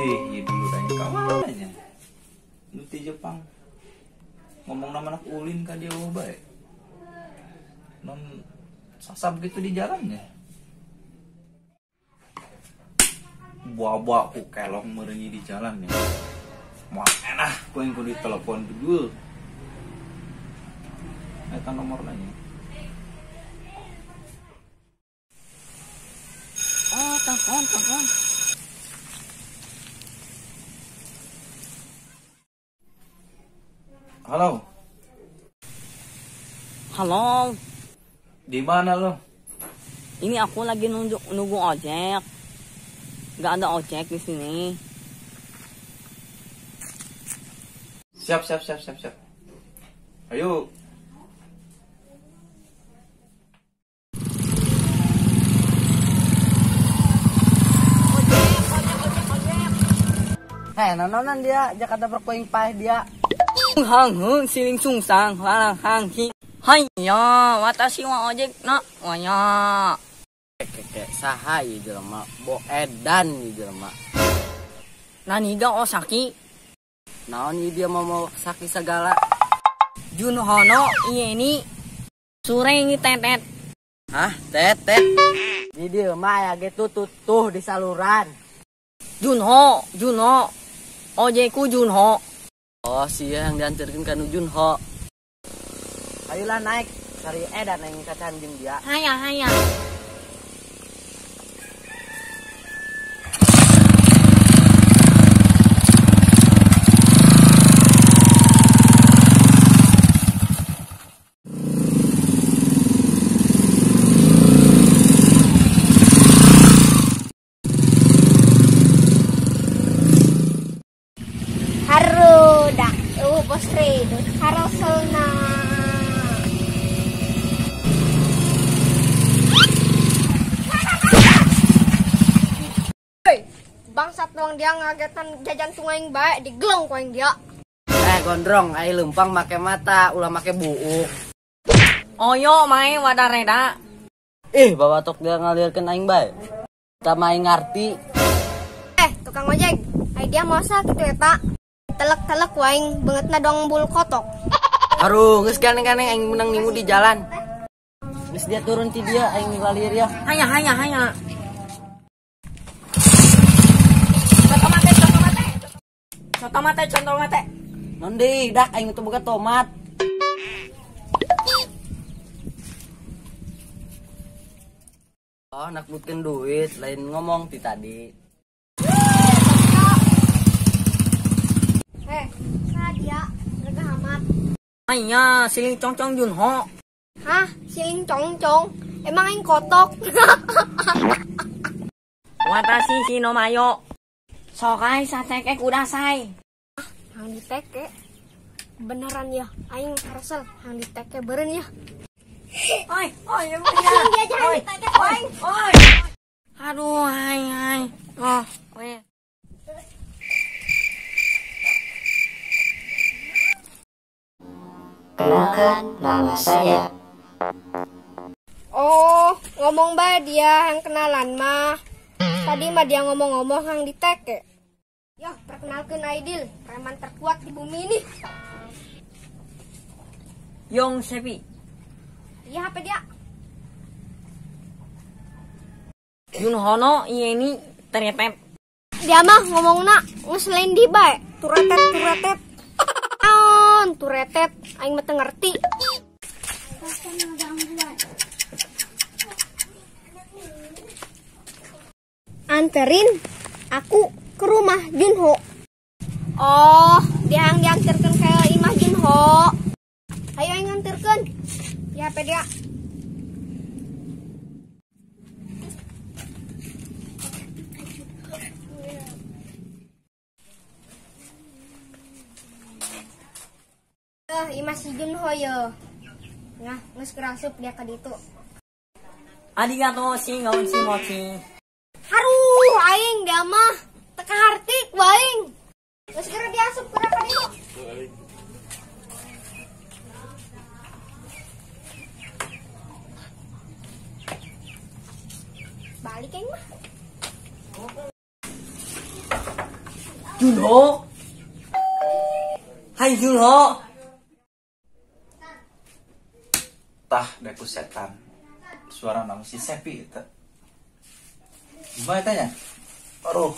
gitu tanya kawannya. Nuti Jepang. Ngomong nama anak ulin kan dia baik. Non sasab gitu di jalannya. Buah-buah ku kelong merenyi di jalan ya. Mau enak ku yang ku ditelepon dulu. Eta nomor nanya. Oh, telepon. Halo. Halo, Di mana lo? ini aku lagi nunggu ojek. Gak ada ojek di sini. Siap. Ayo. Nononan dia Jakarta Perkoing Pah dia. Hang siling sungsang larang hang hi. Hayya, watashi wa ojek na wanya. Keke saha ieu jelema, Bo Edan ieu jelema. Nani ga Osaki? Naon ieu dia mau sakit segala. Junhono ini sureng tetet. Hah, tetet. Di dieu mah aya ge tuh di saluran. Junho. Ojekku Junho. Oh, sia yang diantarkeun ka nu Junho. Ayolah naik, cari Edan yang kacanjing dia. Haya. Haruda, bos Redo, Haroselna. Hei, bangsat doang dia ngagetan jajan tungaing bae digelong ku aing dia. Gondrong, ai lempang make mata, ulah make buuk. Oyo mae wadareda. Bawa tok dia ngalirkeun aing bae. Kita main ngarti. Tukang ojek, ai dia mosa kitu eta. Telek-telek waing beungeutna dong bulu kotok. Aduh, geus ganeng-ganeng aing menang nimu di jalan. Geus dia turun ti dia aing ngalir ya. Haya. Contoh mate. Non deui dak aing teu boga tomat. Oh, nak butkeun duit, lain ngomong ti tadi. Nah dia rega amat. Haya, siling congcong Junho. Hah, siling congcong. Emang aing kotok. Watashi shinomayo. Sokai sateke kudasai. Hang diteke. Beneran ya, aing harsel hang diteke beureun ya. Oi, Dia jangan diteke aing. Aduh, hai. Oh, weh. Kenalkan nama saya. Oh, ngomong bae dia yang kenalan mah. Tadi mah dia ngomong-ngomong hang diteke. Yo, perkenalkan Aidil, preman terkuat di bumi ini. Yong Sepi. Iya, HP dia. Junhono ini teretet. Dia mah ngomongna ngeselain di bae, turetet. Naon turetet, aing mah teu ngerti. Anterin aku ke rumah Junho. Oh, dia yang diantarkan ke imah Junho. Ayo aing nganterkeun. Ya HP dia. Imah si Junho yo. Nah, geus kerasup dia ka ditu. Arigato mochi. Haruh, aing dia mah teka hartik waing. Geus kira diasup ka ditu. Balik aing mah. Junho. Hai Junho. Tah deku setan. Suara nama si Sepi itu. Gimana tanya? Aduh,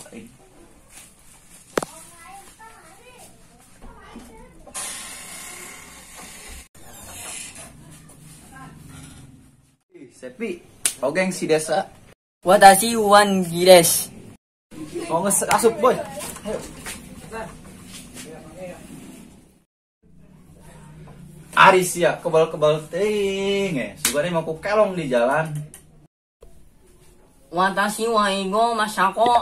Sepi, kau gengsi desa. Watashi wangi desu. Kau asup boy. Ayo. Aris ya, kebal-kebal ting. Sugare mau ku kelong di jalan. Watashi wa igo masako.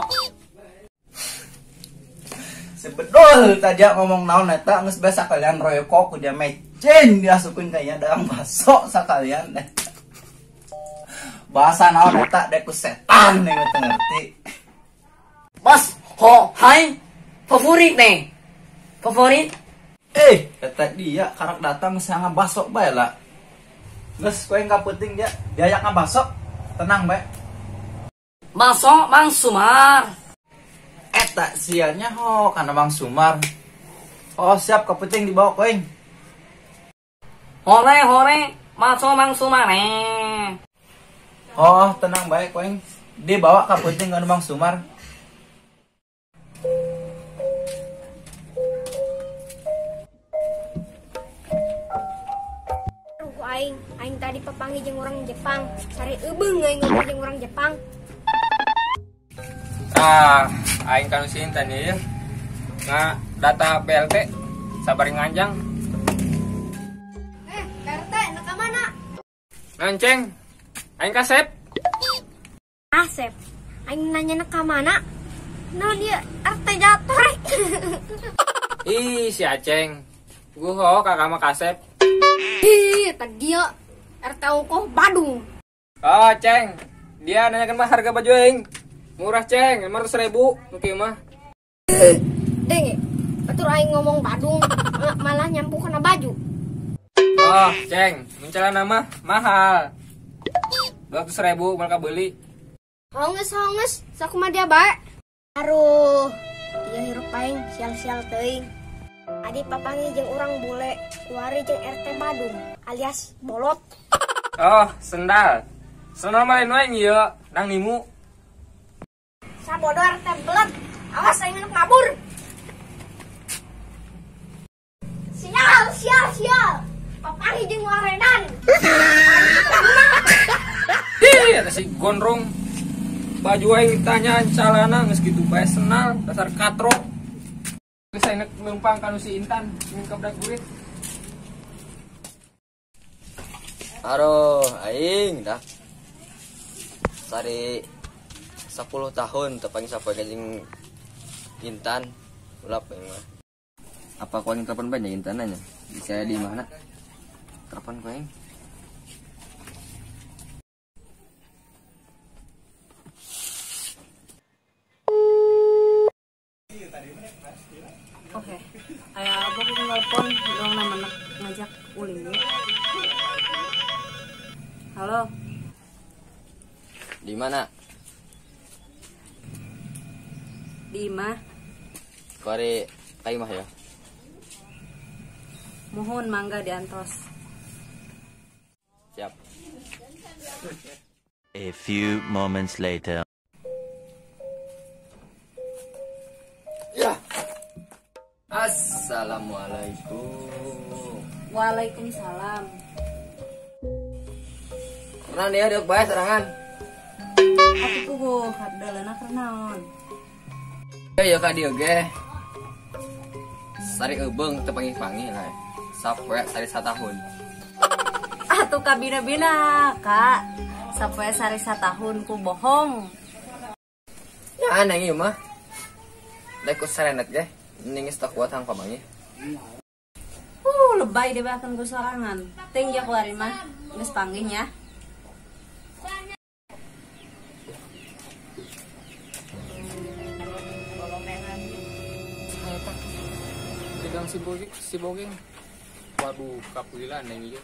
Sebedol tadi ngomong naon eta geus biasa kalian royoko ku dia mecen diasukeun kayaknya dagang baso sakalian. Bahasa naon eta deku setan nih ngerti. Bos, ho, hai. Favorit nih. Favorit. Eta dia karak datang saya ngabaso bae lah. Geus kowe enggak penting dia diayak ngabaso. Tenang bae. Baso Mang Sumar. Eta sianya ho kana Mang Sumar. Oh siap kepenting dibawa koeng. Hore hore, baso Mang Sumar. Oh tenang baik koeng. Dibawa kepenting kana Mang Sumar. Aing tadi papangi jeung orang Jepang. Sari eubeung aing ngobrol jeung orang Jepang. Aing kanu si Intan ieu. Data BLT sabari nganjang. RT neka mana? Nganceng. Aing kasep. Asep. Aing nanya neka mana? Nah dia RT jatuh rek. Ih si Aceng. Guho kakak mah kasep. Tadi dia RT Ongkoh Badung. Oh Ceng. Dia nanyakan mah harga baju aing. Murah Ceng, 500.000 oke mah. Deng, betul aing ngomong Badung malah nyambung kena baju. Oh Ceng, mencela nama mahal. 200.000 mereka beli. Honges, sakumaha dia bae. Aduh, ieu hirup aing sial-sial teuing. Adi papangi jeung urang bule, kuari jeung RT Badung alias bolot. Oh, sendal. Sendal mah lain wae ieu, nang nimu. Sabodo RT belet. Awas aing nu kabur. Sial. Papangi jeung waredan. Ih, ada si gondrong. Baju aing ditanya calana geus kitu bae senal, dasar katro. Geus aing numpang kanu si Intan, ingin kabdak burit. Aduh, aing dah. Sari 10 tahun tepang sampai kajing Intan. Ulap aing mah. Apa kau ingin kapan banyak Intan nanya? Bisa di mana? Kapan kau aing? Oke, ayah abang nelfon dong nama ngajak ulin ya. Halo, Di mana? di imah. Kori kaimah ya. Mohon mangga diantos. Siap. A few moments later. Ya. Assalamualaikum. Waalaikumsalam. Pernah dia dok bae serangan. Aku puguh hadalana kernaon. Ya ka dia ge. Sari eubeung teu pangi-pangi lah. Sapoe sari 1 tahun. Atuh kabina-bina, Kak. Sapoe sari 1 tahun ku bohong. Ya aneh ieu mah. Dek ku sarenet ge. Ning geus teu kuat hang pamangi. Lebay deh bahkan ku sorangan. Ting ya keluarin mah. Geus panggih ya. Pegang si Bogeng. Waduh, kapulilan neng ieu.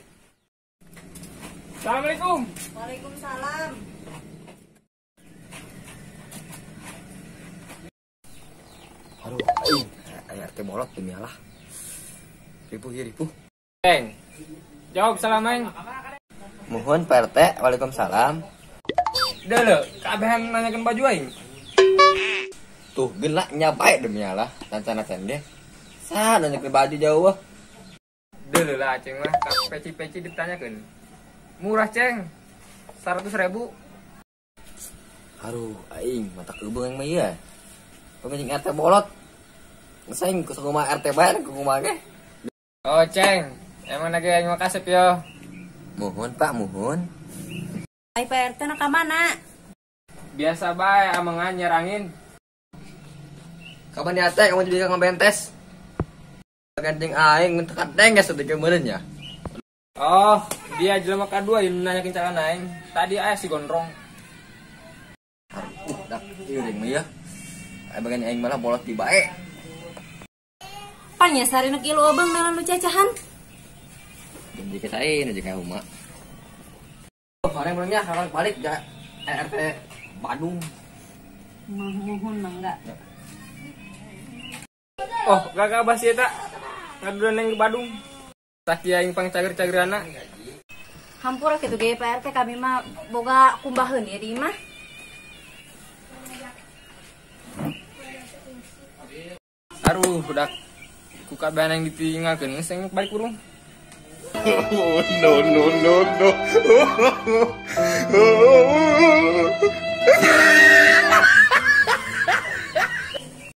Assalamualaikum. Waalaikumsalam. Aduh, RT bolot demi Allah. Ribu. Ceng, jawab salam aing. Mohon Pak RT, waalaikumsalam. Udah lo, keabehan nanyakan baju aing. Tuh, gelak nyabai demi Allah. Tancan-tancan dia. Nanyakan baju jauh. Udah lo lah Ceng mah, peci ditanyakan. Murah Ceng, 100.000. Aduh, aing mata keubeng yang mah ieu. Pengen RT bolot. Ngesaing ke rumah RT bayar ke rumah ge. Oh Ceng, emang lagi aing makasih yo. Mohon Pak, mohon. Ai Pak RT nak ka mana? Biasa bae amangan nyerangin. Kapan ya teh kamu jadi kang bentes? Gandeng aing tekan denges teh keumereun nya. Oh, dia jelema kadua yang nanyakin calon aing. Tadi aya si gondrong. Dah, ieu mah ya. Bagian aing malah bolot di bae. Panya sarina kilo abang dalam lu cacahan. Janji ke saya, nanti ke rumah. Kemarin belumnya, kapan balik ya RT Bandung. Mohon mangga. Oh, gak basi eta. Ngadulan yang ke Bandung. Sakia aing pang cager-cagerana. Hampura kitu ge Pak RT kami mah boga kumbaheun ya di imah. Aduh, udah ku kabehan yang ditinggalkeun geus yang balik burung. No.